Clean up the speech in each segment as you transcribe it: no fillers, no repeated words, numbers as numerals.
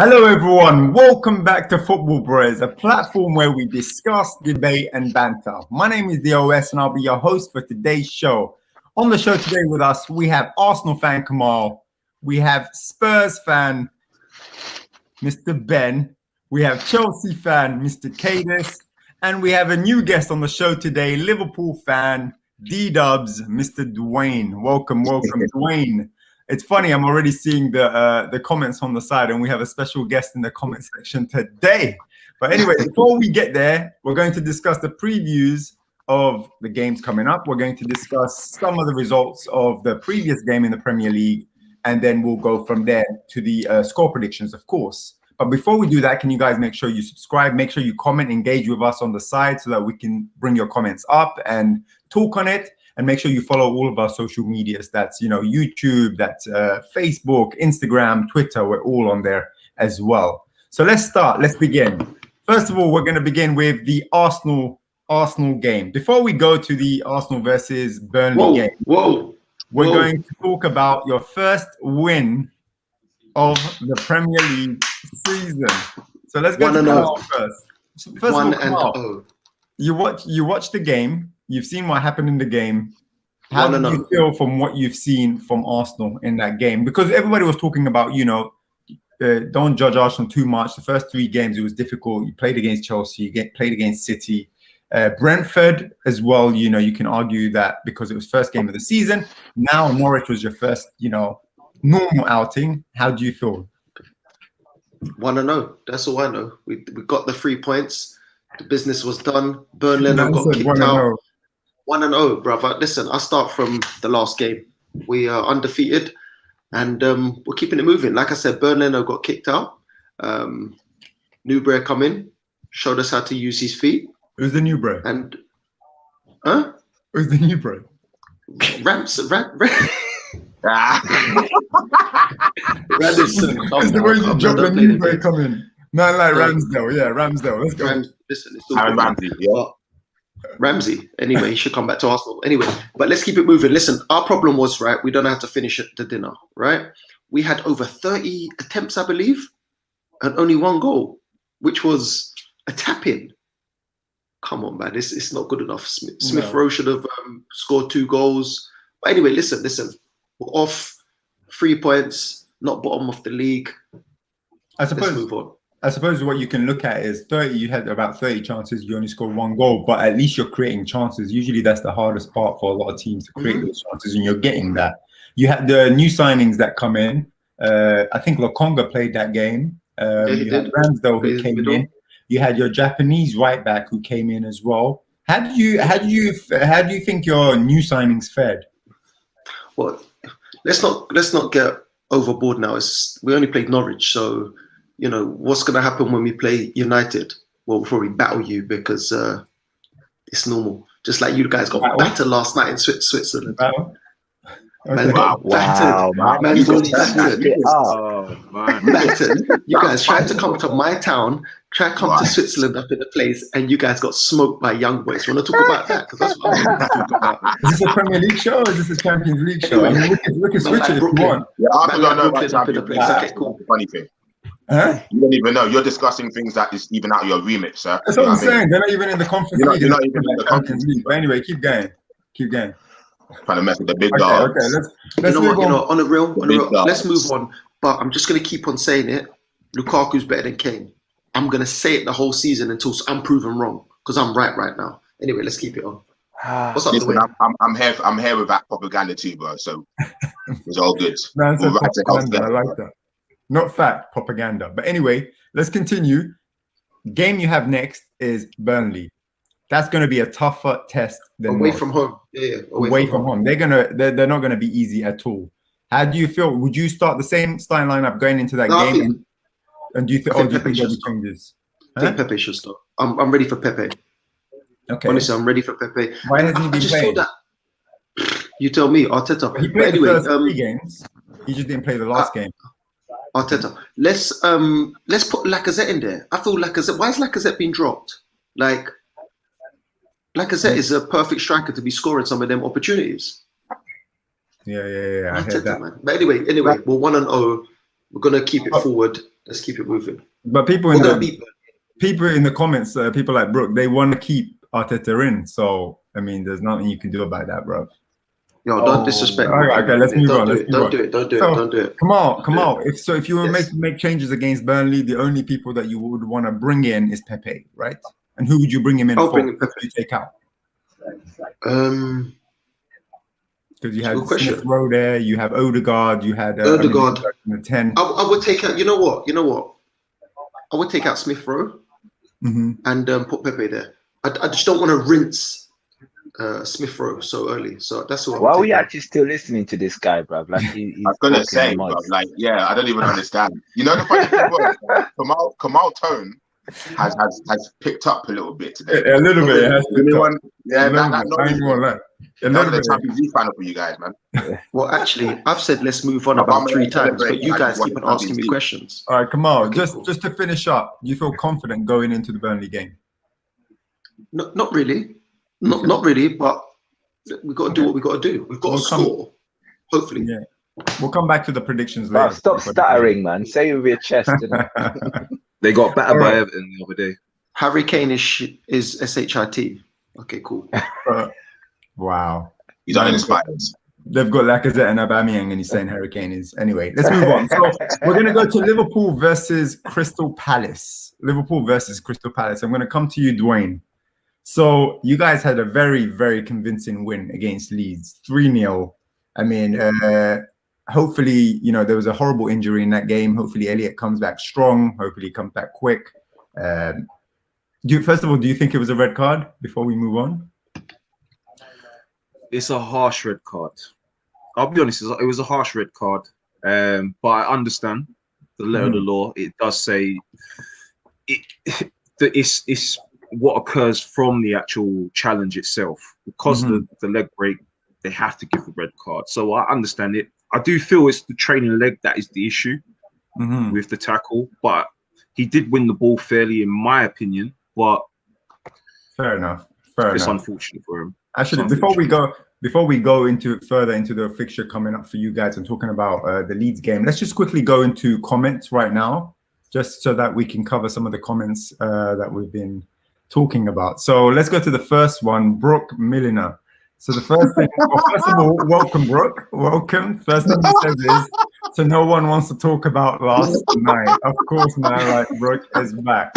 Hello everyone, welcome back to Football Brehz, a platform where we discuss, debate and banter. My name is DOS and I'll be your host for today's show. On the show today with us, we have Arsenal fan Kemal, we have Spurs fan Mr. Ben, we have Chelsea fan Mr. Kadus, and we have a new guest on the show today, Liverpool fan D-Dubs, Mr. Dwayne. Welcome, Dwayne. It's funny, I'm already seeing the comments on the side, and we have a special guest in the comment section today. But anyway, before we get there, we're going to discuss the previews of the games coming up. We're going to discuss some of the results of the previous game in the Premier League, and then we'll go from there to the score predictions, of course. But before we do that, can you guys make sure you subscribe, make sure you comment, engage with us on the side so that we can bring your comments up and talk on it. And make sure you follow all of our social medias. That's, YouTube, that's Facebook, Instagram, Twitter. We're all on there as well. So let's start. Let's begin. First of all, we're going to begin with the Arsenal game. Before we go to the Arsenal versus Burnley game, we're going to talk about your first win of the Premier League season. So let's go to Kemal first. First of all, Kemal, you watch the game. You've seen what happened in the game. How do you feel from what you've seen from Arsenal in that game? Because everybody was talking about, don't judge Arsenal too much. The first 3 games, it was difficult. You played against Chelsea, you played against City. Brentford as well, you can argue that because it was first game of the season. Now Norwich was your first, normal outing. How do you feel? 1-0. That's all I know. We got the 3 points. The business was done. Burnley got kicked out. 1-0, brother. Listen, I'll start from the last game. We are undefeated and we're keeping it moving. Like I said, Burnley got kicked out. New Brehz come in, showed us how to use his feet. Who's the new Brehz? And Who's the new Brehz? Radisson. It's the way you jump the new Brehz come in. Man like Ramsdale. Yeah, Ramsdale. Let's go. Listen, it's all Ramsey, yeah. Ramsey, anyway, he should come back to Arsenal. Anyway, but let's keep it moving. Listen, our problem was, right, we don't know how to finish the dinner, right? We had over 30 attempts, I believe, and only 1 goal, which was a tap-in. Come on, man, it's not good enough. Smith Rowe should have scored 2 goals. But anyway, listen, we're off 3 points, not bottom of the league. Let's move on. I suppose what you can look at is 30. You had about 30 chances. You only scored 1 goal, but at least you're creating chances. Usually, that's the hardest part for a lot of teams to create those chances, and you're getting that. You had the new signings that come in. I think Lokonga played that game. You had Ramsdale who came in. You had your Japanese right back who came in as well. How do you think your new signings fared? Well, let's not get overboard now. We only played Norwich, so. What's going to happen when we play United? Well, we'll probably battle you because it's normal. Just like you guys got battered last night in Switzerland. Battle? Man got battered. Man got battered. You guys tried to come to my town, tried to come to Switzerland up in the place, and you guys got smoked by young boys. You want to talk about that? Because that's what I want to talk about. Is this a Premier League show or is this a Champions League show? I mean, we can switch it if you want. Yeah, I don't know about Champions League. Okay, cool. Funny thing. Huh? You don't even know. You're discussing things that is even out of your remit, sir. That's what I'm saying. They're not even in the Conference League. You're not even in the Conference League. But anyway, keep going. Trying to mess with the big dogs. Okay, let's move on. On a real, let's move on. But I'm just going to keep on saying it. Lukaku's better than Kane. I'm going to say it the whole season until I'm proven wrong because I'm right now. Anyway, let's keep it on. What's up, Listen, I'm here with that propaganda too, bro. So it's all good. I like that. Not fact, propaganda. But anyway, let's continue. Game you have next is Burnley. That's going to be a tougher test than away from home. Yeah, away from home. They're not going to be easy at all. How do you feel? Would you start the same starting lineup going into that game? And do you think there'll be changes? I think Pepe should start. I'm ready for Pepe. Okay. Honestly, I'm ready for Pepe. Why hasn't he been playing? Feel that. You tell me, Arteta. He played the first 3 games. He just didn't play the last game. Arteta. Let's put Lacazette in there. I feel Lacazette. Why is Lacazette being dropped? Like Lacazette is a perfect striker to be scoring some of them opportunities. Yeah. I heard that. Man. But anyway, we're 1-0. We're gonna keep it forward. Let's keep it moving. But people We're in gonna the beat people in the comments, people like Brooke, they want to keep Arteta in. So I mean, there's nothing you can do about that, bro. Yo, don't disrespect. Okay, let's move on. Don't do it. Don't do it. Kamal, if you were Yes. to make changes against Burnley, the only people that you would want to bring in is Pepe, right? And who would you bring him in I'll for? bring in Pepe. You take out because you had good question. Smith Rowe there, you have Odegaard, you had Odegaard. in the 10. I would take out. You know what? I would take out Smith Rowe and put Pepe there. I just don't want to rinse Smith Rowe so early. So that's what. Why are we actually still listening to this guy, bruv? Like he's I was gonna talking say, mud. bro, like, yeah, I don't even understand. You know, the funny thing was, Kemal tone has picked up a little bit today. A little bit. It has Anyone, yeah, a little that bit. I ain't gonna lie. A That little was the bit. Champions League final for you guys, man. Well, actually, I've said let's move on about 3 times, but you guys keep on asking me questions. All right, Kamal, Okay, just cool. to finish up, do you feel confident going into the Burnley game? Not really, not really, but we got to do what we got to do. We've got to score. Hopefully, Yeah. We'll come back to the predictions Bruv, later. stop stuttering, man. Say it with your chest. They got battered by Alright. Everton the other day. Harry Kane is SHIT. Okay, cool. Wow. He's uninspired. They've got Lacazette and Aubameyang, and he's saying Harry Kane is. Anyway, let's move on. So we're going to go to Liverpool versus Crystal Palace. Liverpool versus Crystal Palace. I'm going to come to you, Dwayne. So you guys had a very, very convincing win against Leeds, 3-0. I mean, hopefully, you know, there was a horrible injury in that game. Hopefully, Elliott comes back strong. Hopefully, he comes back quick. First of all, do you think it was a red card before we move on? It's a harsh red card. I'll be honest, it was a harsh red card. But I understand the letter of the law. It does say it's what occurs from the actual challenge itself. Because of the leg break, they have to give a red card. So I understand it. I do feel it's the training leg that is the issue with the tackle. But he did win the ball fairly, in my opinion. But fair enough. It's unfortunate for him. Actually, before we go into further into the fixture coming up for you guys and talking about the Leeds game, let's just quickly go into comments right now, just so that we can cover some of the comments that we've been talking about. So let's go to the first one, Brooke Milliner. So the first thing, first of all, welcome, Brooke. Welcome. First thing he says is, so no one wants to talk about last night. Of course, man, right? Brooke is back.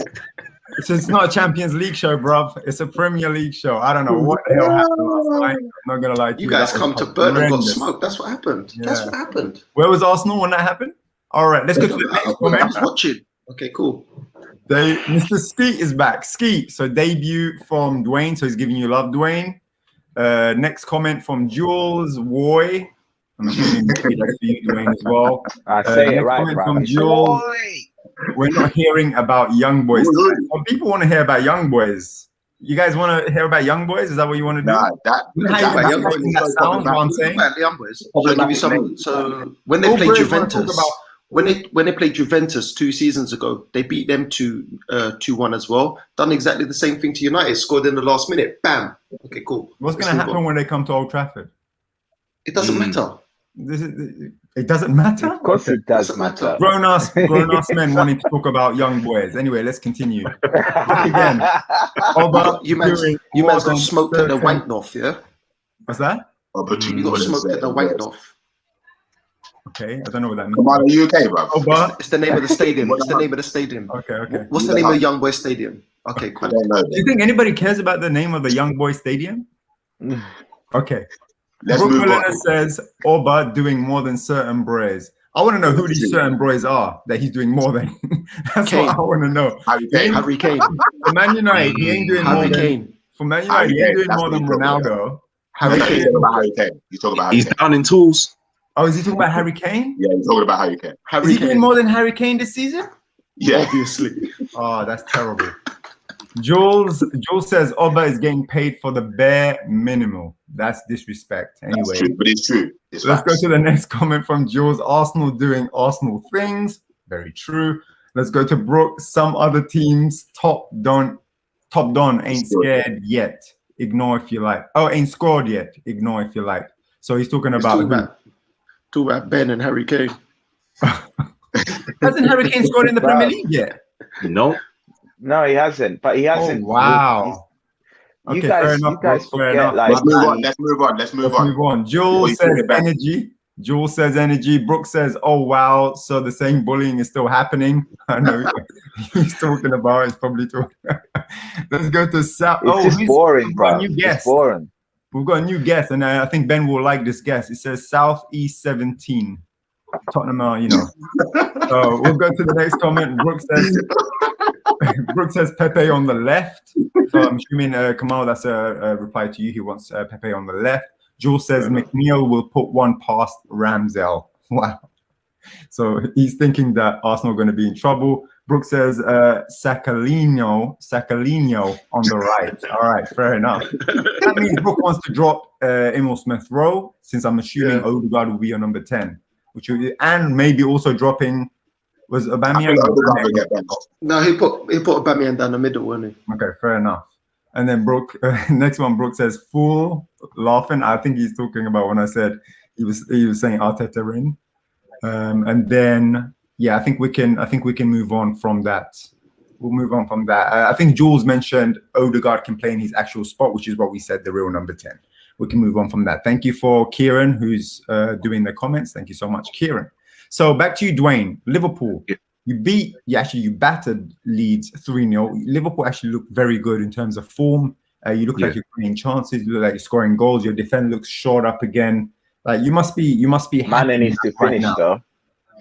It's not a Champions League show, bruv. It's a Premier League show. I don't know what the hell happened last night. I'm not gonna lie to you. You guys come to Burnley and got smoked. That's what happened. Yeah. That's what happened. Where was Arsenal when that happened? All right, let's go to the next I was comment. watching. Okay, cool. Mr. Skeet is back. Skeet. So debut from Dwayne. So he's giving you love, Dwayne. Next comment from Jules Woy. I'm assuming that's for you, Dwayne, as well. I say it next right, comment bro. from Jules. We're not hearing about young boys. Some people want to hear about young boys. You guys want to hear about young boys? Is that what you want to do? Nah, that sounds what I'm saying. Young boys. So I'll give you some. So when they played Juventus, when they played Juventus 2 seasons ago, they beat them 2-1 as well. Done exactly the same thing to United. Scored in the last minute. Bam. Okay, cool. What's going to happen when they come to Old Trafford? It doesn't matter. It doesn't matter? Of course it does matter. Grown-ass men wanting to talk about young boys. Anyway, let's continue. Again, You man's got smoked at the Wanknoff, yeah? What's that? You got smoked at the Wanknoff. Okay, I don't know what that means. Come on, are you okay, bro? It's the name of the stadium. It's the name of the stadium. Okay. What's the name of Young Boy Stadium? Okay, cool. I don't know. Do you think anybody cares about the name of the Young Boy Stadium? Okay. Let's Brooke move on. Milliner says, Oba doing more than certain Brehz. I want to know who these certain Brehz are that he's doing more than. That's Kane. what I want to know. Harry Kane. For Man United, he ain't doing more than. For Man United, he ain't doing more than Ronaldo. Harry He's Kane. talking about Harry Kane. He's talking about Harry He's Kane. down in tools. Oh, is he talking about Harry Kane? Yeah, he's talking about Harry Kane. Is he doing more than Harry Kane this season? Yeah. Obviously. Oh, that's terrible. Jules says Oba is getting paid for the bare minimum. That's disrespect. Anyway, That's true, but it's true. Let's go to the next comment from Jules. Arsenal doing Arsenal things. Very true. Let's go to Brooke. Some other teams top don ain't scared yet. Ignore if you like. Oh, ain't scored yet. Ignore if you like. So he's talking about Talk about Ben and Harry Kane. Hasn't Harry Kane scored in the Premier League yet? No. No, he hasn't. But he hasn't. Oh, wow. You Okay, fair guys, enough, you guys bro, fair forget enough. like Let's move on. Let's move on. Let's move on. Move on. Jules Before you says put it back. energy. Jules says energy. Brooke says, oh, wow. So the same bullying is still happening. I know he's talking about. He's probably talking. Let's go to South. it's just boring, we've got bro. a new It's guest. boring. We've got a new guest, and I think Ben will like this guest. It says Southeast 17. Tottenham, So we'll go to the next comment. Brooke says Pepe on the left. So I'm assuming Kemal, that's a reply to you. He wants Pepe on the left. Jules says McNeil will put one past Ramsdale. Wow. So he's thinking that Arsenal are going to be in trouble. Brooke says Sacalino on the right. All right, fair enough. That means Brooke wants to drop Emil Smith-Rowe, since I'm assuming Odegaard will be on number 10, and maybe also dropping Aubameyang. No, he put Aubameyang down the middle, wasn't he? Okay, fair enough. And then Brooke, next one, Brooke says fool, laughing. I think he's talking about when I said he was saying Arteta in. And then I think we can move on from that. We'll move on from that. I think Jules mentioned Odegaard can play in his actual spot, which is what we said, the real number 10. We can move on from that. Thank you for Kieron, who's doing the comments. Thank you so much, Kieron. So back to you, Dwayne. Liverpool. You battered Leeds 3-0. Liverpool actually looked very good in terms of form. You look like you're creating chances. You look like you're scoring goals. Your defense looks shored up again. Like you must be happy. Mane needs to finish though.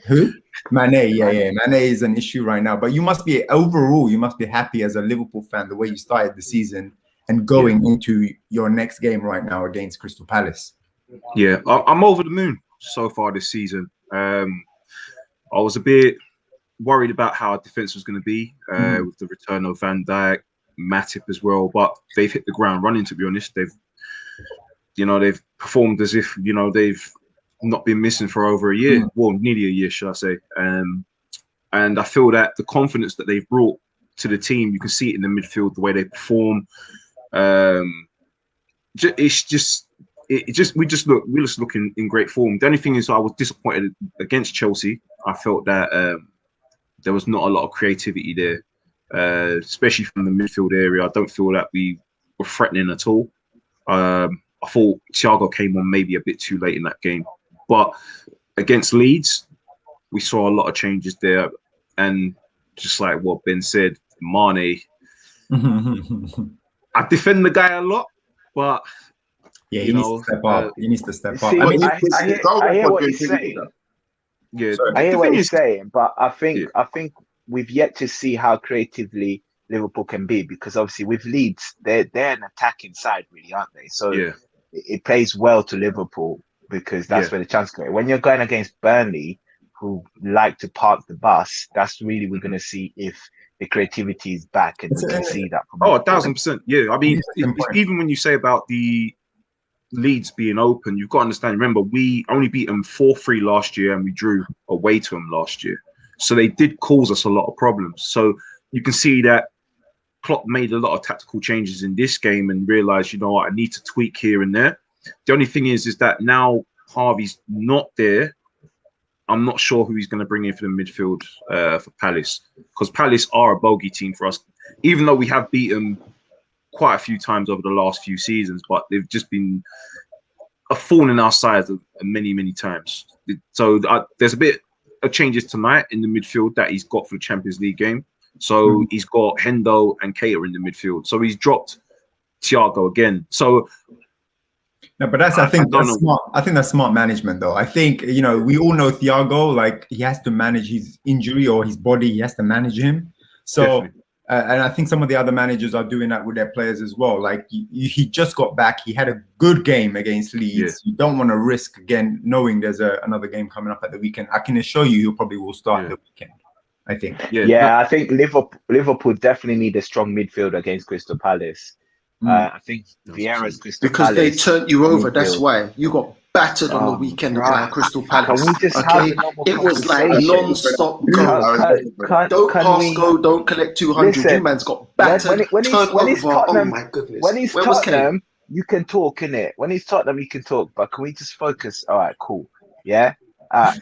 Who? Mane, Mane is an issue right now. But you must be happy as a Liverpool fan the way you started the season and going into your next game right now against Crystal Palace. Yeah, I'm over the moon so far this season. I was a bit worried about how our defense was going to be with the return of Van Dijk, Matip as well, but they've hit the ground running. To be honest, they've performed as if they've not been missing for over a year, well, nearly a year, should I say? And I feel that the confidence that they've brought to the team, you can see it in the midfield, the way they perform. We're just looking in great form. The only thing is, I was disappointed against Chelsea. I felt that there was not a lot of creativity there, especially from the midfield area. I don't feel that we were threatening at all. I thought Thiago came on maybe a bit too late in that game, but against Leeds, we saw a lot of changes there, and just like what Ben said, Mane. I defend the guy a lot, but he needs to step up. He needs to step up. I hear what he's saying. Yeah, I hear what he's saying, but I think we've yet to see how creatively Liverpool can be, because obviously with Leeds, they're an attacking side, really, aren't they? So it plays well to Liverpool because that's where the chance goes. When you're going against Burnley, who like to park the bus, that's really we're going to see if the creativity is back, and we can see that. 1,000%. Yeah, I mean, even when you say about the Leeds being open, you've got to understand. Remember, we only beat them 4-3 last year, and we drew away to them last year. So they did cause us a lot of problems. So you can see that Klopp made a lot of tactical changes in this game and realized, you know what, I need to tweak here and there. The only thing is that now Harvey's not there. I'm not sure who he's going to bring in for the midfield for Palace, because Palace are a bogey team for us, even though we have beat them quite a few times over the last few seasons, but they've just been a thorn in our side many times. So there's a bit of changes tonight in the midfield that he's got for the Champions League game. So he's got Hendo and Keita in the midfield. So he's dropped Thiago again. So no, but I think that's smart. I think that's smart management, though. I think we all know Thiago. Like, he has to manage his injury or his body. He has to manage him. So, and I think some of the other managers are doing that with their players as well. Like, he just got back. He had a good game against Leeds. Yeah. You don't want to risk again, knowing there's another game coming up at the weekend. I can assure you, he probably will start the weekend. I think. I think Liverpool definitely need a strong midfield against Crystal Palace. I think Vieira's Crystal Palace. Because they turned you over. That's why you got battered on the weekend by Crystal Palace. It was like non-stop go. Don't pass go. Don't collect 200. You man's got battered. When he's Tottenham, oh my goodness. When he's Tottenham, you can talk, innit? When he's Tottenham, you can talk. But can we just focus? All right, cool. Yeah.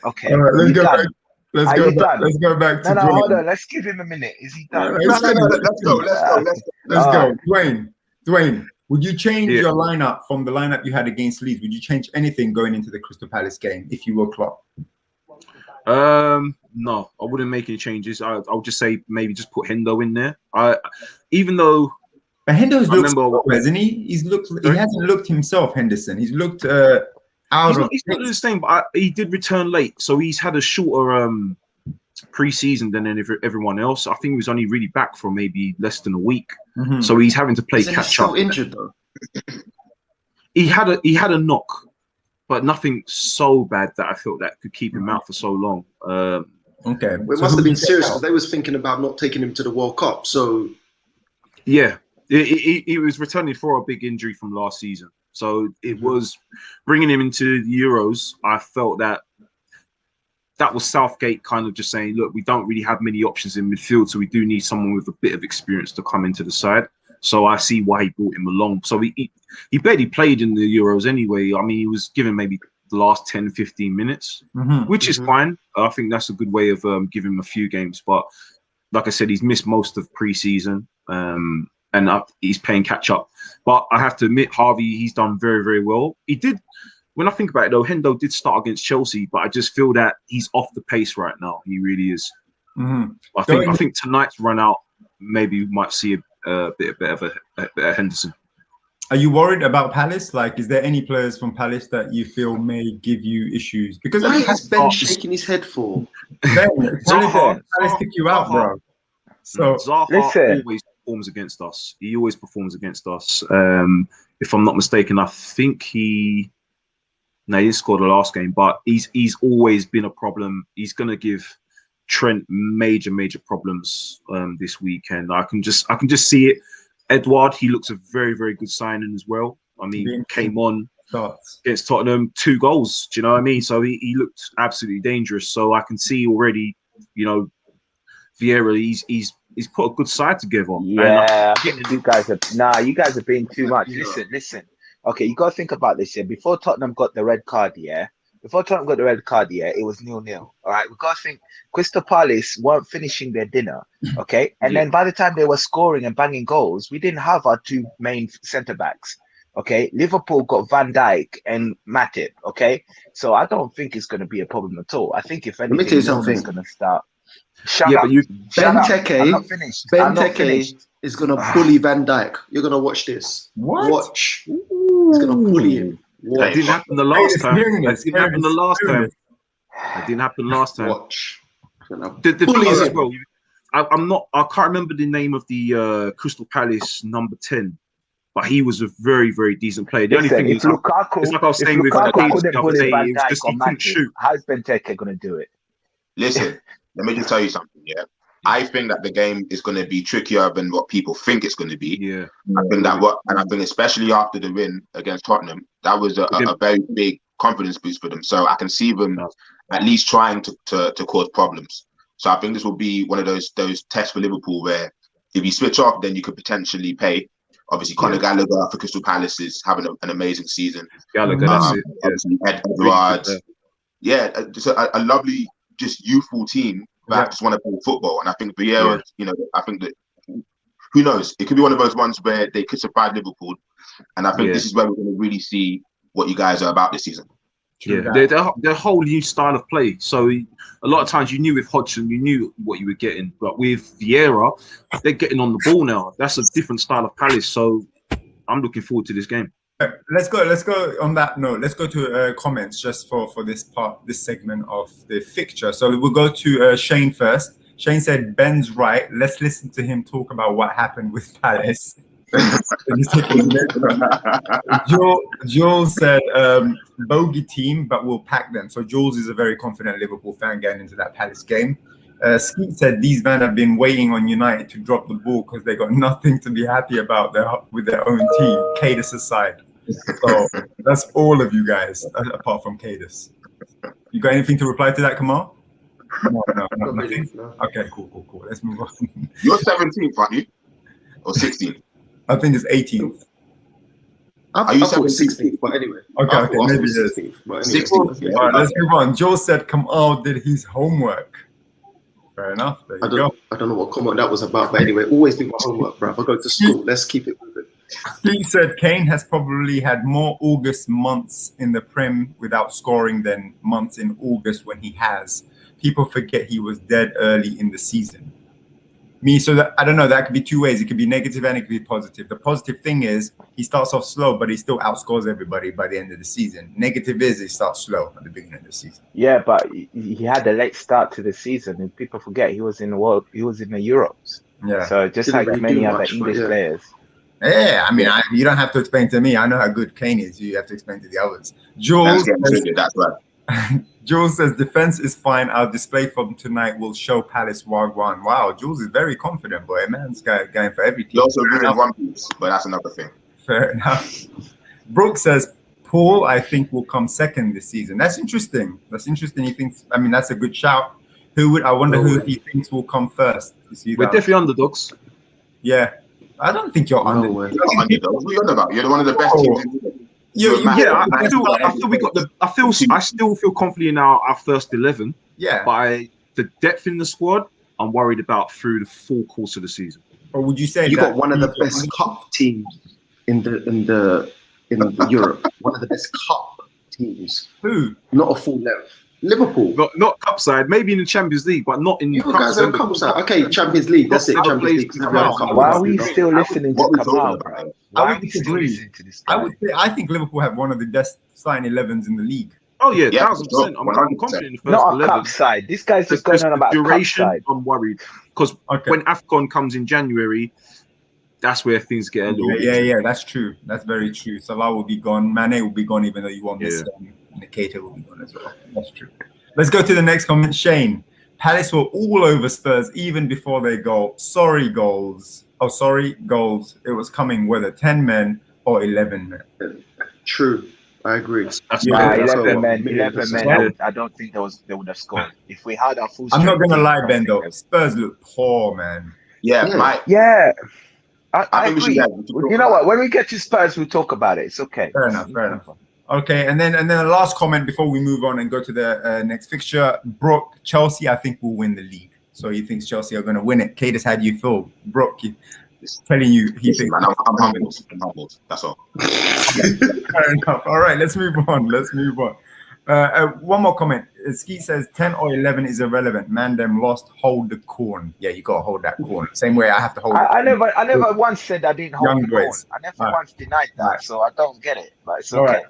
Okay. All right, let's go back. Let's Are go you back. done? Let's go back to No, Dwayne. hold on. Let's give him a minute. Is he done? Let's go. Dwayne, would you change your lineup from the lineup you had against Leeds? Would you change anything going into the Crystal Palace game if you were Klopp? No, I wouldn't make any changes. I'll just say maybe just put Hendo in there. Even though, but Hendo's looked slow, hasn't he? He hasn't looked himself, Henderson. He's looked He's not the same, but he did return late, so he's had a shorter pre-season than everyone else. I think he was only really back for maybe less than a week, so he's having to play catch up. He's still injured though. He had a knock, but nothing so bad that I felt that could keep him out for so long. Okay, well, it must have been serious because they was thinking about not taking him to the World Cup. So yeah, he was returning for a big injury from last season. So it was bringing him into the Euros. I felt that was Southgate kind of just saying, look, we don't really have many options in midfield, so we do need someone with a bit of experience to come into the side. So I see why he brought him along. So he barely played in the Euros anyway. I mean, he was given maybe the last 10, 15 minutes, which is fine. I think that's a good way of giving him a few games. But like I said, he's missed most of pre-season. And he's playing catch up. But I have to admit, Harvey, he's done very, very well. He did, when I think about it though, Hendo did start against Chelsea, but I just feel that he's off the pace right now. He really is. I think tonight's run out, maybe we might see a bit of a Henderson. Are you worried about Palace? Like, is there any players from Palace that you feel may give you issues? Because why is Ben shaking his head for? Palace kick you out, bro. So Zaha always performs against us. He always performs against us. If I'm not mistaken, I think he didn't score the last game, but he's always been a problem. He's gonna give Trent major problems this weekend. I can just see it. Edouard, he looks a very, very good signing as well. I mean, came on against Tottenham, 2 goals. Do you know what I mean? So he looked absolutely dangerous. So I can see already, you know, Vieira, he's put a good side together. Yeah, you guys are being too much. Listen. Okay, you got to think about this here. Before Tottenham got the red card, it was 0-0. All right, we got to think Crystal Palace weren't finishing their dinner. Okay, and then by the time they were scoring and banging goals, we didn't have our 2 main centre backs. Okay, Liverpool got Van Dijk and Matip. Okay, so I don't think it's going to be a problem at all. I think if anything, it's going to start. Benteke is going to bully Van Dijk. You're going to watch this. What? Watch. He's going to bully him. That didn't happen the last time. That didn't happen the last time. Watch. The thing is as well, I can't remember the name of the Crystal Palace number 10, but he was a very, very decent player. The only thing is, it's like I was saying with Kadus the other day, it was just he couldn't shoot. How's Benteke going to do it? Listen, let me just tell you something. Yeah, I think that the game is going to be trickier than what people think it's going to be. Yeah, I think especially after the win against Tottenham, that was a very big confidence boost for them. So I can see them at least trying to cause problems. So I think this will be one of those tests for Liverpool where if you switch off, then you could potentially pay. Obviously, Conor Gallagher for Crystal Palace is having an amazing season. Gallagher, that's it. Obviously, Edouard. Just a lovely, just youthful team that just want to play football. And I think Vieira, I think that, who knows? It could be one of those ones where they could surprise Liverpool. And I think this is where we're going to really see what you guys are about this season. They're whole new style of play. So a lot of times you knew with Hodgson, you knew what you were getting. But with Vieira, they're getting on the ball now. That's a different style of Palace. So I'm looking forward to this game. Let's go on that note. Let's go to comments just for this segment of the fixture. So we'll go to Shane first. Shane said, Ben's right. Let's listen to him talk about what happened with Palace. Jules said, bogey team, but we'll pack them. So Jules is a very confident Liverpool fan getting into that Palace game. Skeet said, these men have been waiting on United to drop the ball because they got nothing to be happy about with their own team, Kadus aside. So that's all of you guys, apart from Kadus. You got anything to reply to that, Kemal? No, nothing. Okay, cool. Let's move on. You're 17th, aren't you? Or 16th? I think it's 18th. Are you 16th? But anyway. Okay, maybe it is. 16th. All right, let's move on. Joe said Kemal did his homework. Fair enough. There you I go. don't know what comment that was about, but anyway, always do my homework, bruv. I go to school. Let's keep it moving. He said Kane has probably had more August months in the Prem without scoring than months in August when he has. People forget he was dead early in the season. So that, I don't know, that could be two ways. It could be negative and it could be positive. The positive thing is he starts off slow, but he still outscores everybody by the end of the season. Negative is he starts slow at the beginning of the season. Yeah, but he had a late start to the season, and people forget he was in the Euros. Yeah. So just Didn't like really many do other much, English but yeah. players. Yeah, I mean, you don't have to explain to me. I know how good Kane is. You have to explain to the others. Jules, That's right. Jules says defense is fine. Our display from tonight will show Palace Wagwan. Wow, Jules is very confident, boy. Man's going for every team. He also ruined One Piece, but that's another thing. Fair enough. Brooke says Paul, I think, will come second this season. That's interesting. That's interesting. He thinks. I mean, that's a good shout. I wonder who he thinks will come first. You see We're that? definitely underdogs. Yeah, I don't think you're under. way. You're not underdogs. What are you on about? You're one of the best teams in the league. I still feel confident in our first 11. Yeah. By the depth in the squad, I'm worried about through the full course of the season. Or would you say You that got one of the best cup teams in Europe? One of the best cup teams. Who? Not a full length. Liverpool. Not cup side, maybe in the Champions League, but not in. You guys are cup side. Okay, Champions League. That's it. Champions League. Why are we still listening to Kemal, bro? Why are we still listening to this guy? I think Liverpool have one of the best starting 11s in the league. Oh yeah, Yeah, 1,000%. I'm confident in the first Not a 11. cup side. This guy's just going on about duration. cup side. I'm worried because when AFCON comes in January, that's where things get a little. Yeah, that's true. That's very true. Salah will be gone. Mane will be gone, even though you won't miss him. Nikita will be gone as well. That's true. Let's go to the next comment. Shane, Palace were all over Spurs even before they goal. Sorry, goals. Oh, sorry, goals. It was coming whether 10 men or 11 men. True. I agree. That's 11 men. I don't think they would have scored. If we had our full I'm not going to strength, lie, Ben, though. Spurs look poor, man. Yeah. I think we agree. should You know what? When we get to Spurs, we'll talk about it. It's okay. Fair enough. Okay, and then the last comment before we move on and go to the next fixture. Brooke, Chelsea, I think will win the league. So he thinks Chelsea are going to win it. Kadus, how do you feel? Brooke, he's telling you he thinks. Man, I'm humbled. That's all. Fair enough. All right, let's move on. One more comment. Ski says 10 or 11 is irrelevant. Man, them lost. Hold the corn. Yeah, you got to hold that corn. Same way I have to hold. I never once said I didn't hold Young the corn. boys. I never once denied that. So I don't get it. But it's okay. All right.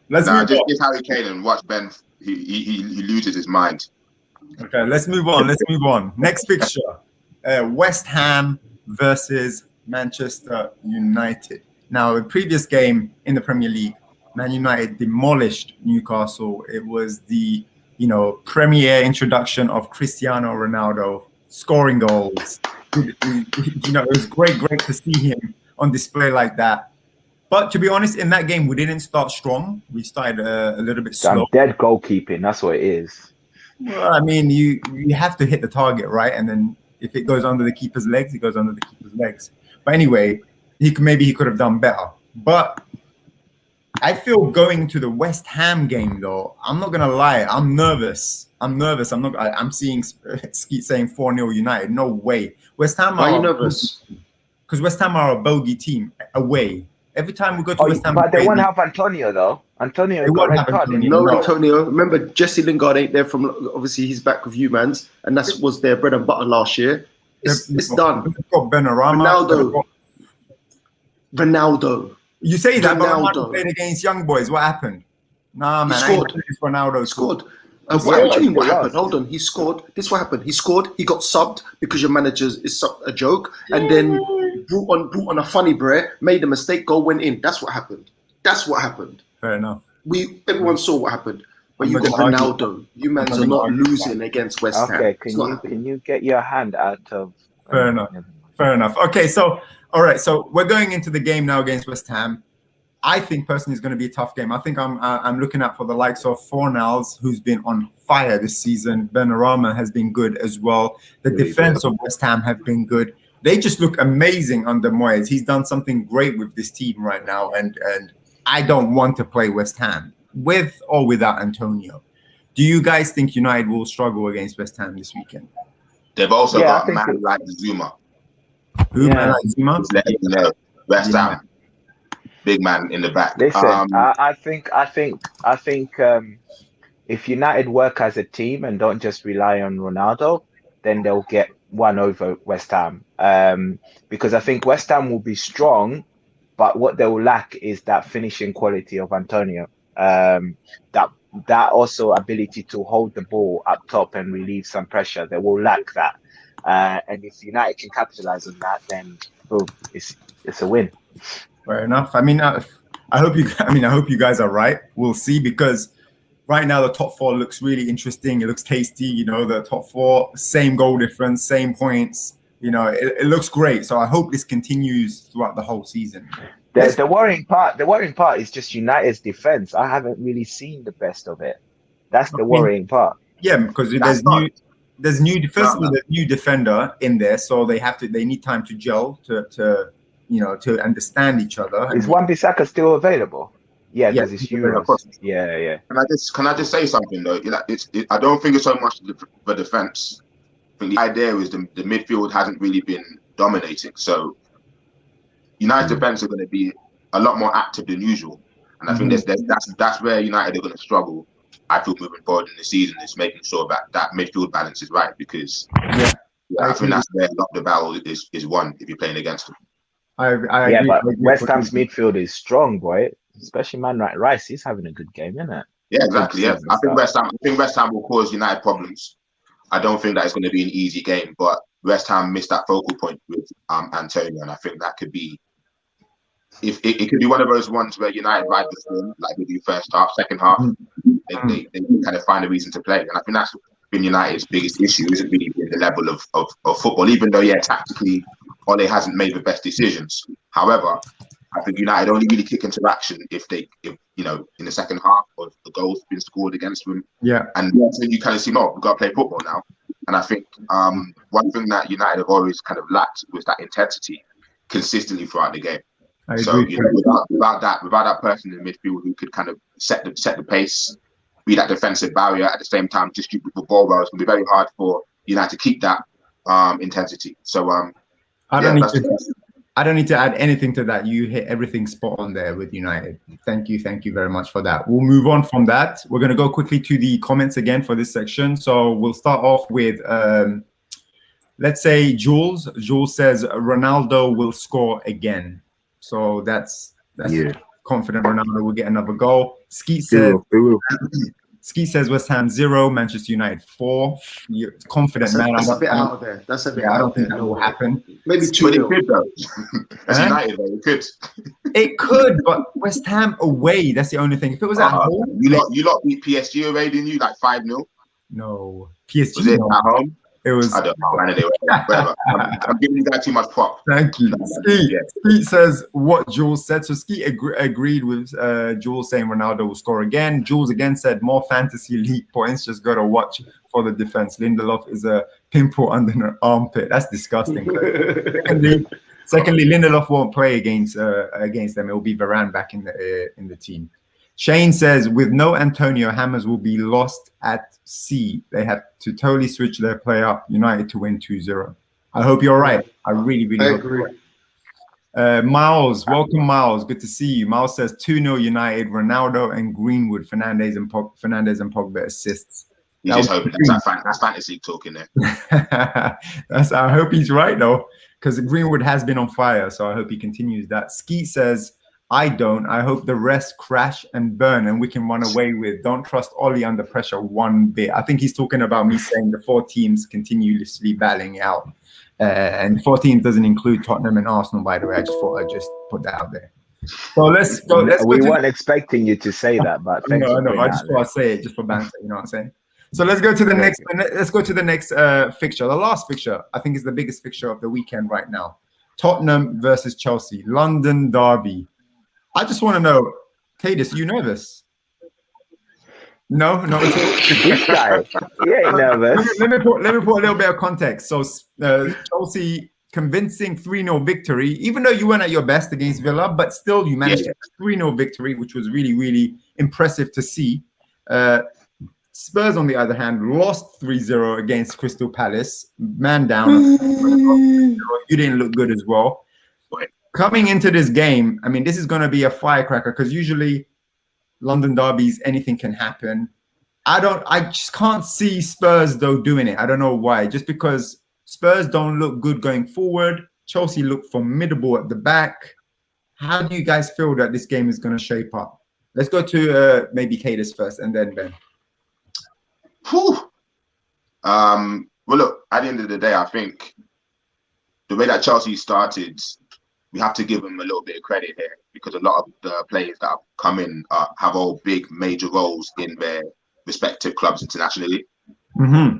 Let's move just on. give Harry Kane and watch Ben. He loses his mind. Okay, let's move on. Next fixture. West Ham versus Manchester United. Now, the previous game in the Premier League, Man United demolished Newcastle. It was the premier introduction of Cristiano Ronaldo scoring goals. It was great to see him on display like that. But to be honest, in that game, we didn't start strong. We started a little bit slow. Dead goalkeeping. That's what it is. Well, I mean, you have to hit the target, right? And then if it goes under the keeper's legs, it goes under the keeper's legs. But anyway, he could have done better. But I feel going to the West Ham game, though, I'm not gonna lie, I'm nervous. I'm seeing Skeet saying 4-0 United. No way. West Ham. Why are you nervous? Because West Ham are a bogey team away. Every time we go to West Ham, but they won't have Antonio though. Antonio got red card. No, Antonio. Remember, Jesse Lingard ain't there from. Obviously, he's back with you, mans, and that was their bread and butter last year. It's done. We've got Benrahma. Ronaldo. You say that, but Ronaldo played against young boys. What happened? Nah, man. He scored. Ronaldo scored. What do you mean? What happened? Hold on. He scored. This is what happened. He scored. He got subbed because your manager is a joke, and then brought on a funny Brehz, made a mistake, goal went in. That's what happened. Fair enough. Everyone saw what happened. But you got Ronaldo. You men are not losing against West Ham. Okay, can you get your hand out of? Fair enough. Okay, so all right, so we're going into the game now against West Ham. I think personally it's going to be a tough game. I think I'm looking out for the likes of Fornals, who's been on fire this season. Benrahma has been good as well. The defense of West Ham have been good. They just look amazing under Moyes. He's done something great with this team right now, and I don't want to play West Ham with or without Antonio. Do you guys think United will struggle against West Ham this weekend? They've also Yeah, I got a think man it- like Zuma. Who, Yeah. man like Zuma? Just letting you know, West Yeah. Ham, big man in the back. Listen, I think if United work as a team and don't just rely on Ronaldo, then they'll get one over West Ham. Because I think West Ham will be strong, but what they will lack is that finishing quality of Antonio. That also ability to hold the ball up top and relieve some pressure. They will lack that. And if United can capitalize on that, then boom, it's a win. Fair enough. I mean, I hope you. I mean, I hope you guys are right. We'll see, because right now the top four looks really interesting. It looks tasty. You know, the top four, same goal difference, same points. You know, it looks great. So I hope this continues throughout the whole season. The worrying part is just United's defense. I haven't really seen the best of it. That's the worrying part. Yeah, because there's new defender in there, so they need time to gel to understand each other. Mm-hmm. Is Wan-Bissaka still available? Yeah, because it's Euros. Yeah. Can I just say something though? I don't think it's so much the defense. I think the idea is the midfield hasn't really been dominating. So United's defense are going to be a lot more active than usual, and I think that's where United are going to struggle. I feel moving forward in the season is making sure that midfield balance is right, because I think that's where a lot of the battle is won if you're playing against them. I agree. But West Ham's midfield is strong, boy. Especially man like Rice, he's having a good game, isn't it? Yeah, exactly. Yeah, I think West Ham will cause United problems. I don't think that it's going to be an easy game, but West Ham missed that focal point with Antonio, and I think that could be. If it could be one of those ones where United ride the form like we do first half, second half, they kind of find a reason to play, and I think that's been United's biggest issue. Isn't really the level of football, even though tactically Ole hasn't made the best decisions. However, I think United only really kick into action if in the second half or the goals been scored against them. Yeah, and then you kind of see, we've got to play football now. And I think one thing that United have always kind of lacked was that intensity consistently throughout the game. So without that person in the midfield who could kind of set the pace, be that defensive barrier at the same time, distribute the ball well, it's going to be very hard for United to keep that intensity. So I don't need to add anything to that. You hit everything spot on there with United. Thank you very much for that. We'll move on from that. We're going to go quickly to the comments again for this section. So we'll start off with, let's say Jules. Jules says Ronaldo will score again. So that's confident Ronaldo will get another goal. Skeet says West Ham 0, Manchester United 4. You're confident, man. That's a bit out of there. That's a bit out I don't think that will happen. Maybe 2-0. That's United, though. It could, but West Ham away. That's the only thing. If it was at home, you lot beat PSG away, didn't you? Like 5-0. No, PSG was it at home? It was. I don't know. Anyway, whatever. I'm giving you guys too much prop. Thank you. Skeet says what Jules said. So Skeet agreed with Jules saying Ronaldo will score again. Jules again said more fantasy league points. Just got to watch for the defense. Lindelof is a pimple under an armpit. That's disgusting. Secondly, Lindelof won't play against them. It will be Varane back in the team. Shane says, with no Antonio, Hammers will be lost at sea. They have to totally switch their play up. United to win 2-0. I hope you're right. I really, really hope you're right. Miles, welcome, Miles. Good to see you. Miles says 2-0 United. Ronaldo and Greenwood, Fernandes and Pogba assists. You're just hoping that's fantasy talking there. I hope he's right though, because Greenwood has been on fire. So I hope he continues that. Skeet says, I don't. I hope the rest crash and burn and we can run away with. Don't trust Ole under pressure one bit. I think he's talking about me saying the 4 teams continuously battling out. And 4 teams doesn't include Tottenham and Arsenal, by the way. I just thought I'd just put that out there. So let's go. We weren't expecting you to say that, but thanks for I just thought I'd say it just for banter. You know what I'm saying? So let's go to the next. Let's go to the next fixture. The last fixture, I think, is the biggest fixture of the weekend right now. Tottenham versus Chelsea, London derby. I just want to know, Kadus, are you nervous? No. This guy, he ain't nervous. Let me put a little bit of context. So Chelsea convincing 3-0 victory, even though you weren't at your best against Villa, but still you managed to 3-0 victory, which was really, really impressive to see. Spurs, on the other hand, lost 3-0 against Crystal Palace. Man down. You didn't look good as well. Coming into this game, I mean, this is going to be a firecracker because usually London derbies, anything can happen. I just can't see Spurs, though, doing it. I don't know why. Just because Spurs don't look good going forward. Chelsea look formidable at the back. How do you guys feel that this game is going to shape up? Let's go to maybe Kadus first and then Ben. Whew. Well, look, at the end of the day, I think the way that Chelsea started, we have to give them a little bit of credit here because a lot of the players that have come in have all big major roles in their respective clubs internationally.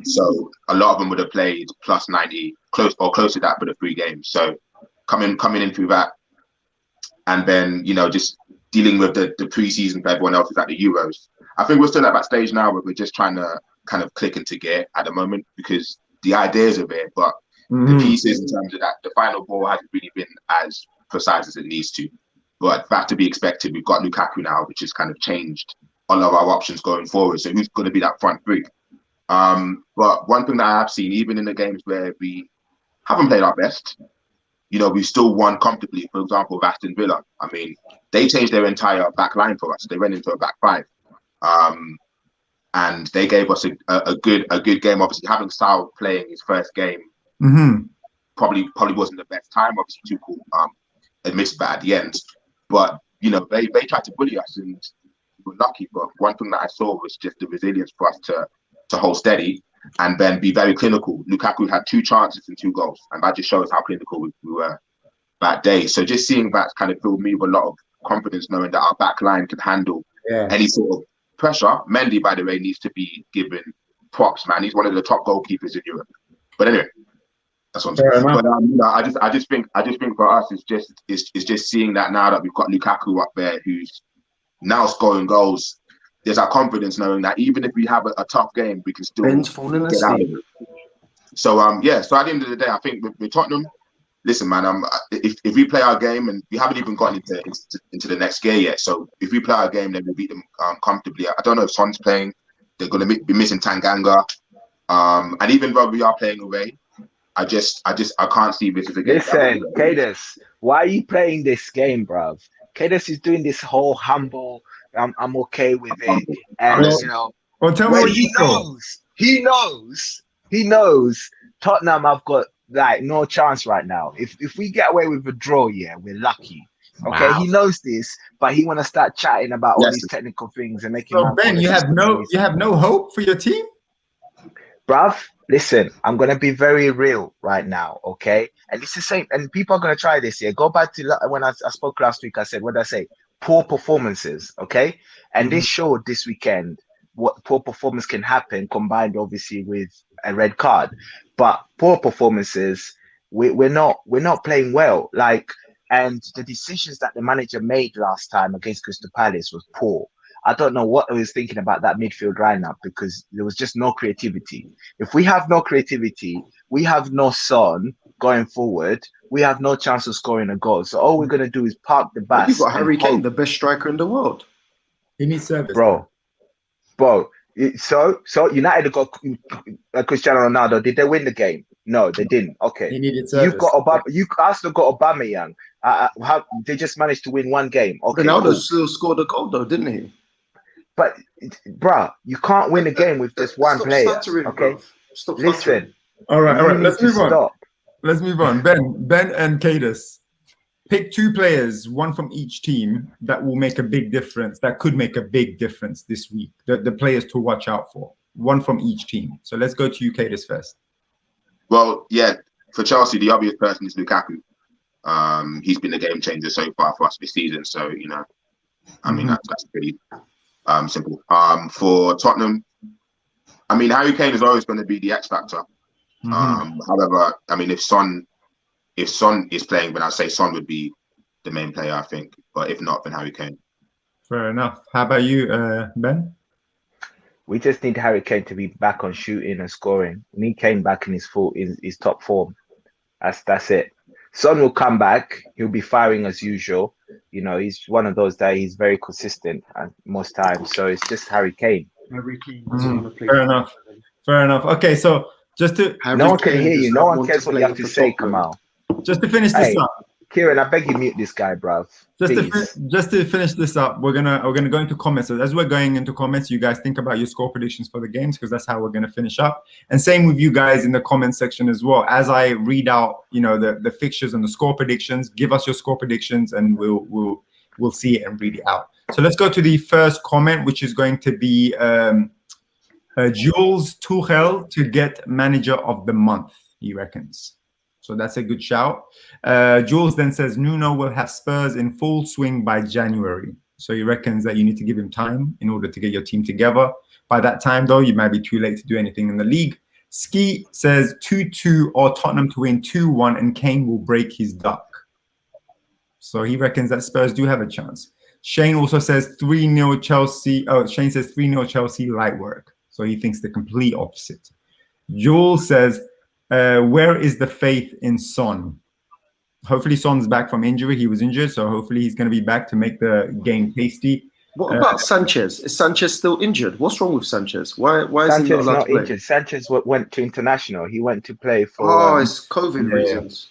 So a lot of them would have played plus 90, close to that for the 3 games. So coming in through that, and then just dealing with the preseason for everyone else is at the Euros. I think we're still at that stage now where we're just trying to kind of click into gear at the moment because the ideas are there, but the pieces in terms of that, the final ball hasn't really been as precise as it needs to. But that to be expected. We've got Lukaku now, which has kind of changed all of our options going forward. So who's going to be that front three? But one thing that I have seen, even in the games where we haven't played our best, we still won comfortably. For example, with Aston Villa. I mean, they changed their entire back line for us. They went into a back 5. And they gave us a good game. Obviously, having Sal playing his first game probably wasn't the best time. Obviously, Tuchel admitted that at the end. But they tried to bully us, and we were lucky. But one thing that I saw was just the resilience for us to hold steady and then be very clinical. Lukaku had 2 chances and 2 goals, and that just shows how clinical we were that day. So just seeing that kind of filled me with a lot of confidence, knowing that our back line could handle any sort of pressure. Mendy, by the way, needs to be given props, man. He's one of the top goalkeepers in Europe. But anyway, that's what I'm saying. But I just think for us, it's just seeing that now that we've got Lukaku up there, who's now scoring goals. There's our confidence knowing that even if we have a tough game, we can still get out of it. So so at the end of the day, I think with Tottenham, listen, man, if we play our game, and we haven't even gotten into the next gear yet, so if we play our game, then we'll beat them comfortably. I don't know if Son's playing; they're going to be missing Tanganga, and even though we are playing away, I can't see this as a game. Listen, Kadus, why are you playing this game, bruv? Kadus is doing this whole humble. I'm okay with it, and Well, tell me what he knows. Tottenham have got no chance right now. If we get away with a draw, we're lucky. Okay, He knows this, but he want to start chatting about all these technical things and making. So Ben, you have no hope for your team, bruv. Listen, I'm gonna be very real right now, okay? And it's the same, and people are gonna try this. Go back to when I spoke last week. I said, what did I say? Poor performances, okay? And this showed this weekend what poor performance can happen, combined obviously with a red card. But poor performances, we're not playing well. And the decisions that the manager made last time against Crystal Palace was poor. I don't know what I was thinking about that midfield lineup because there was just no creativity. If we have no creativity, we have no Son going forward. We have no chance of scoring a goal. So all we're going to do is park the bus. You've got Harry Kane, the best striker in the world. He needs service, bro. So United got Cristiano Ronaldo. Did they win the game? No, they didn't. Okay, he needed service. You've got Obama. You also got Aubameyang. They just managed to win 1 game. Okay, Ronaldo still scored a goal though, didn't he? But, bruh, you can't win a game with just one player. Okay, stop. Listen. All right. Let's move on. Let's move on. Ben and Kadus, pick 2 players, one from each team that will make a big difference. That could make a big difference this week. The players to watch out for. One from each team. So let's go to you, Kadus, first. Well, for Chelsea, the obvious person is Lukaku. He's been a game changer so far for us this season. So I mean that's pretty. Simple. For Tottenham, I mean, Harry Kane is always going to be the X factor. However, I mean, if Son is playing, then I'd say Son would be the main player, I think. But if not, then Harry Kane. Fair enough. How about you, Ben? We just need Harry Kane to be back on shooting and scoring. We need Kane back in his top form. That's it. Son will come back. He'll be firing as usual. He's one of those that he's very consistent most times. So it's just Harry Kane. Harry Kane doesn't want to play. Fair enough. Fair enough. Okay, so just to No one can hear you. No one cares what you have to say, Kemal. just to finish this Hey, up. Kieron, I beg you mute this guy, bruv. Just to finish this up, we're gonna go into comments. So as we're going into comments, you guys think about your score predictions for the games, because that's how we're gonna finish up. And same with you guys in the comment section as well. As I read out, the fixtures and the score predictions, give us your score predictions, and we'll see it and read it out. So let's go to the first comment, which is going to be Jules Tuchel to get manager of the month, he reckons. So that's a good shout. Jules then says Nuno will have Spurs in full swing by January. So he reckons that you need to give him time in order to get your team together. By that time, though, you might be too late to do anything in the league. Ski says 2-2 or Tottenham to win 2-1 and Kane will break his duck. So he reckons that Spurs do have a chance. Shane also says 3-0 Chelsea. Oh, Shane says 3-0 Chelsea, light work. So he thinks the complete opposite. Jules says, where is the faith in Son? Hopefully Son's back from injury. He was injured, so hopefully he's going to be back to make the game tasty. What about Sanchez? Is Sanchez still injured? What's wrong with Sanchez? Why is he not allowed to play? Injured. Sanchez went to international. He went to play for. Oh, it's COVID reasons.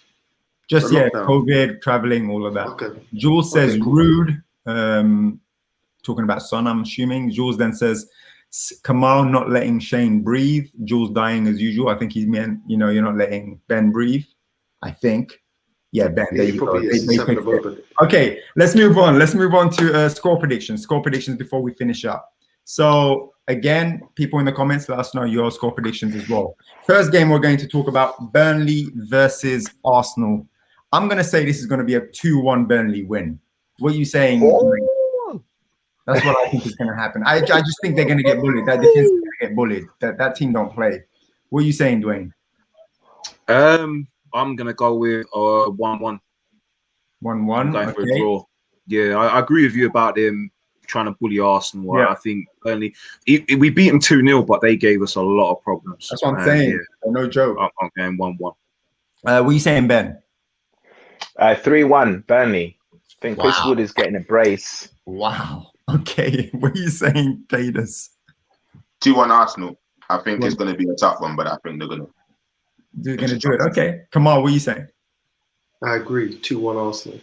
Just COVID, traveling, all of that. Okay. Jules says cool. rude. Talking about Son, I'm assuming. Jules then says Kemal not letting Shane breathe. Jules dying as usual. I think he meant, you're not letting Ben breathe. I think. Yeah, Ben. There you go. Okay, let's move on. Let's move on to score predictions. Score predictions before we finish up. So again, people in the comments, let us know your score predictions as well. First game, we're going to talk about Burnley versus Arsenal. I'm going to say this is going to be a 2-1 Burnley win. What are you saying? That's what I think is going to happen. I just think they're going to get bullied. That defense is going to get bullied. That team don't play. What are you saying, Dwayne? I'm going to go with 1-1. 1-1. Going for a draw. Yeah, I agree with you about them trying to bully Arsenal. Yeah. I think Burnley, we beat them 2-0, but they gave us a lot of problems. That's what I'm saying. Yeah. No joke. I'm going 1-1. What are you saying, Ben? 3-1 Burnley. I think Chris Wood is getting a brace. Wow. Okay. What are you saying, Kadus? 2-1 Arsenal. I think it's going to be a tough one, but I think they're going to do it. Okay. Kemal, what are you saying? I agree. 2-1 Arsenal.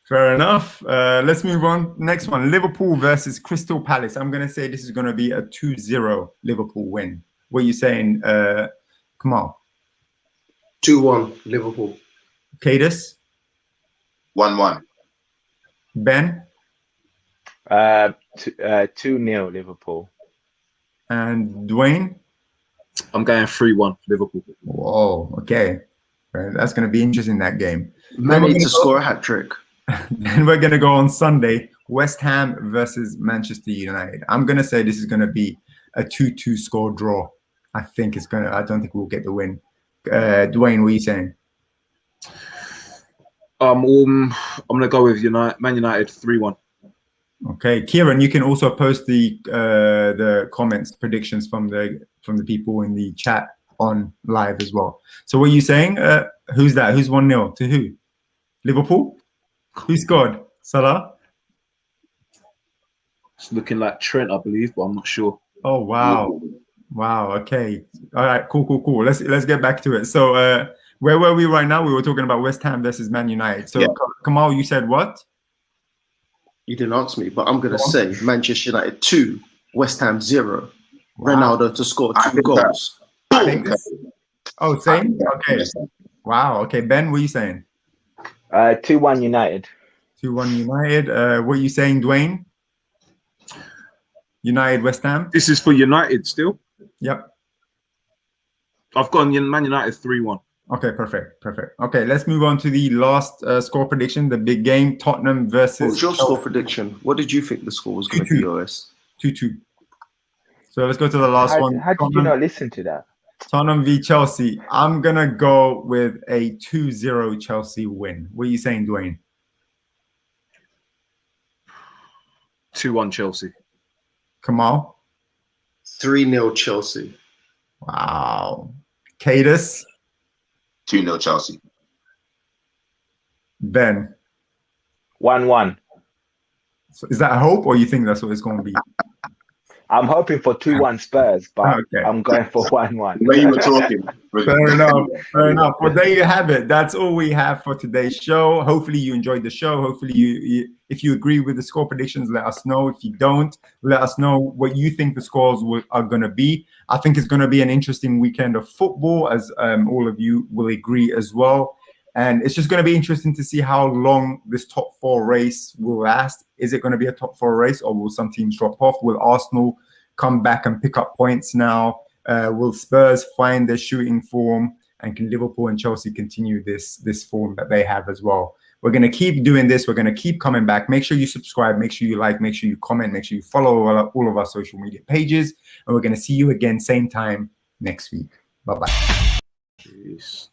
Fair enough. Let's move on. Next one, Liverpool versus Crystal Palace. I'm going to say this is going to be a 2-0 Liverpool win. What are you saying, Kemal? 2-1 Liverpool. Kadus? 1-1. Ben? 2-0 Liverpool. And Dwayne? I'm going 3-1 Liverpool. Whoa, okay. That's going to be interesting, that game. Many to score a hat-trick. Then we're going to go on Sunday, West Ham versus Manchester United. I'm going to say this is going to be a 2-2 score draw. I don't think we'll get the win. Dwayne, what are you saying? I'm going to go with Man United 3-1. Okay, Kieron, you can also post the comments, predictions from the people in the chat on live as well. So what are you saying? Who's that? Who's 1-0 to who? Liverpool? Who scored? Salah? It's looking like Trent, I believe, but I'm not sure. Oh wow, wow. Okay, all right, cool. Let's get back to it. So where were we right now? We were talking about West Ham versus Man United. So Kemal, you said what? You didn't answer me, but I'm going to say Manchester United 2, West Ham 0. Wow. Ronaldo to score 2 goals. Oh, same? Okay. Wow. Okay, Ben, what are you saying? 2-1 United. 2-1 United. What are you saying, Dwayne? United, West Ham? This is for United still? Yep. I've gone Man United 3-1. Okay, perfect. Okay, let's move on to the last score prediction, the big game, Tottenham versus... What was your score prediction? What did you think the score was going to be, OS? 2-2. So let's go to the last one. How did you not listen to that? Tottenham v Chelsea. I'm going to go with a 2-0 Chelsea win. What are you saying, Dwayne? 2-1 Chelsea. Kemal? 3-0 Chelsea. Wow. Kadus? 2-0 Chelsea. Ben? 1-1. So is that a hope, or you think that's what it's going to be? I'm hoping for 2-1 Spurs, but Okay. I'm going for 1-1. The way you were talking. Fair enough. Fair enough. Well, there you have it. That's all we have for today's show. Hopefully you enjoyed the show. Hopefully if you agree with the score predictions, let us know. If you don't, let us know what you think the scores are going to be. I think it's going to be an interesting weekend of football, as all of you will agree as well. And it's just going to be interesting to see how long this top 4 race will last. Is it going to be a top 4 race, or will some teams drop off? Will Arsenal come back and pick up points now? Will Spurs find their shooting form? And can Liverpool and Chelsea continue this form that they have as well? We're going to keep doing this. We're going to keep coming back. Make sure you subscribe. Make sure you like. Make sure you comment. Make sure you follow all of our social media pages. And we're going to see you again, same time next week. Bye-bye. Peace.